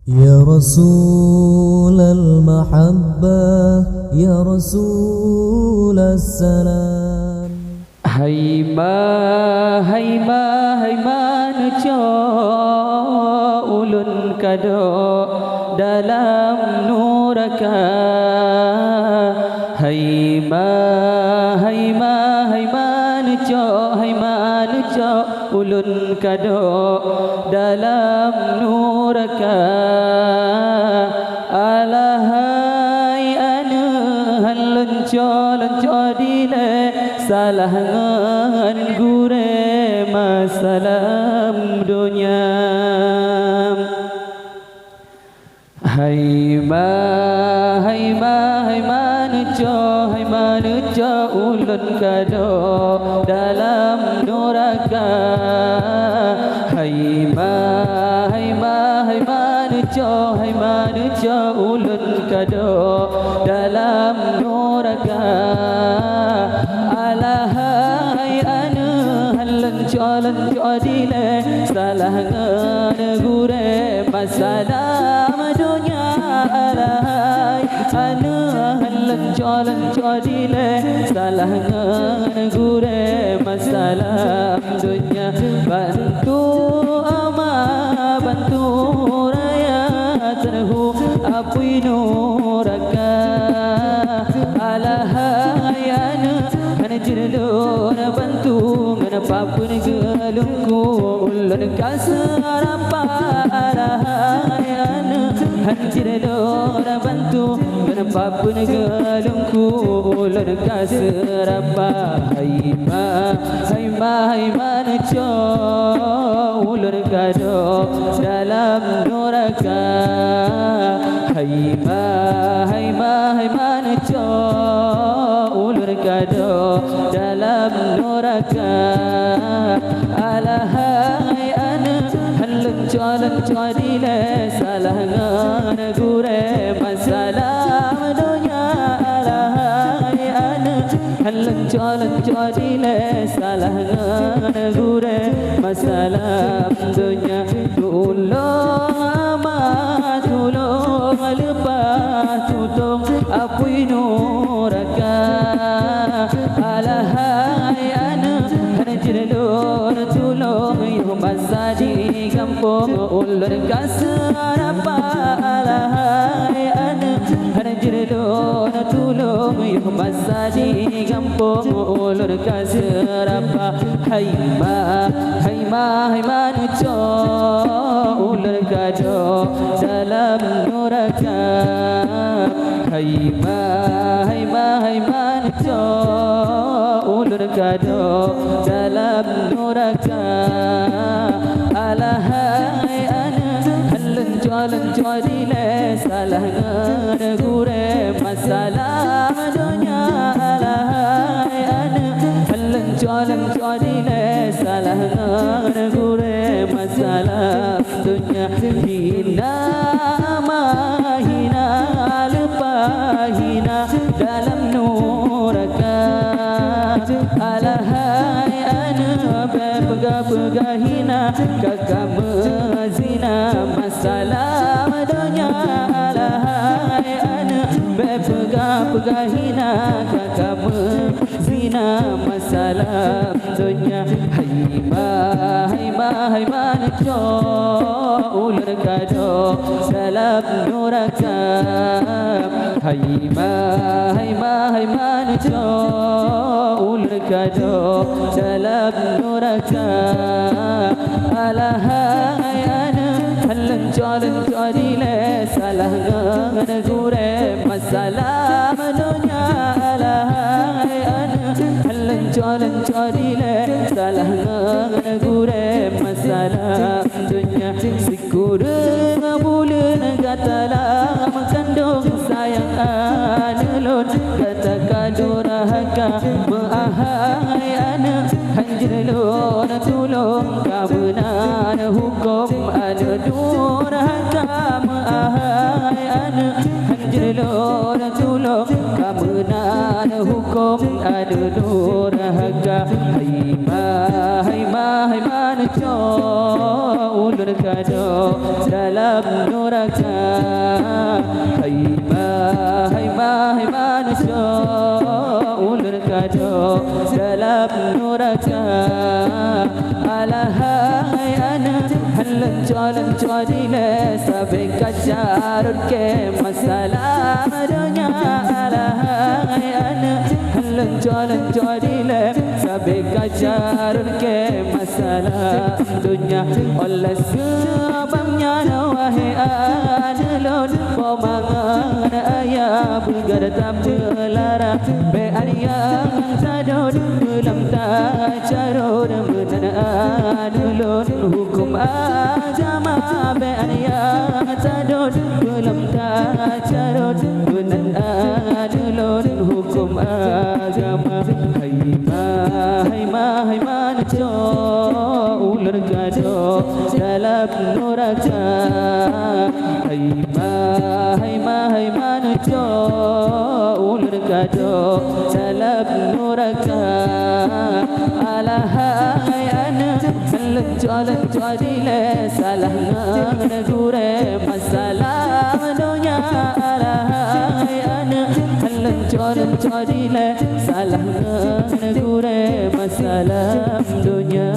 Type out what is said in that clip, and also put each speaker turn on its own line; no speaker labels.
يا رسول المحبة يا رسول السلام.
Hai man cho ulun kado dalam nuraka. Hai man cho ulun kado dalam nuraka. Alahai anu halun cho dile salah ngan gure masalam dunia. Hai man cho ulun kado dalam nuraka. Hai man cho ulun kado dalam nuraka. Alahai anu halun cho dile salah ngan gure masalam dunia. Alahai anu halun cho dile salah ngan gure masalam dunia. Bantu rakyat terhu apui nuraka. Alahai anu jirlun bantu ngenapapun gelungku ulun kasarapa. Alahai anu jirlun bantu ngenapapun gelungku ulun kasarapa. Hai man cho ulun kado dalam nuraka. Hai man cho ulun kado dalam nuraka. Alahai anu halun cho dile salah ngan gure masalam dunia. Alahai anu halun cho dile salah ngan gure masalam dunia. Tulung lepas tutong apui nuraka. Alahai anu jirlun tulung yung basa di kampung ulun kasarapa. Alahai anu jirlun tulung yung basa di kampung ulun kasarapa. Hai man cho ulun kado dalam nuraka. Hai man cho ulun kado dalam nuraka. Alahai anu halun cho dile salah ngan gure masalam dunia. Alahai anu halun cho dile salah ngan gure masalam dunia. Hina lepas hina dalam nuraka. Alahai anu pega hina kakak mezina masalam dunia. Alahai anu pega hina kakak mezina masalam dunia. Hai man cho ulun kado dalam nuraka. Hai man cho ulun kado dalam nuraka. Alahai anu halun cho dile salah ngan gure masalam dunia. Alahai anu halun cho dile salah ngan gure masalam dunia. Sikurang bulan katalah kandung sayang anulun katakan durhaka. Ahai anu hanjirlun tulung kabenan hukum anu durhaka. Ahai anu hanjir Lelor tulung kemenangan hukum ada nurhaga. Hai manusia ulur kado dalam nuraka. Hai manusia ulur kado dalam nuraka. Alahai anak halan dile sampai kajarut ke masalah dunia. Alahai anak halan dile sampai kajarut ke masalah dunia. Oleh sebabnya wahai anak pemangan ayah bugar tak berlarang bear yang sadar dalam tacarut menanaan ulun hukum agama bear yang sadar dalam tacarut menanaan ulun hukum agama. Hai manusia ulur kado dalam nuraka. Hai manusia ulur kado dalam nuraka. Alahai anak halan dile salah negure masalah dunia. Alahai anak halan dile salah negure masalah dunia.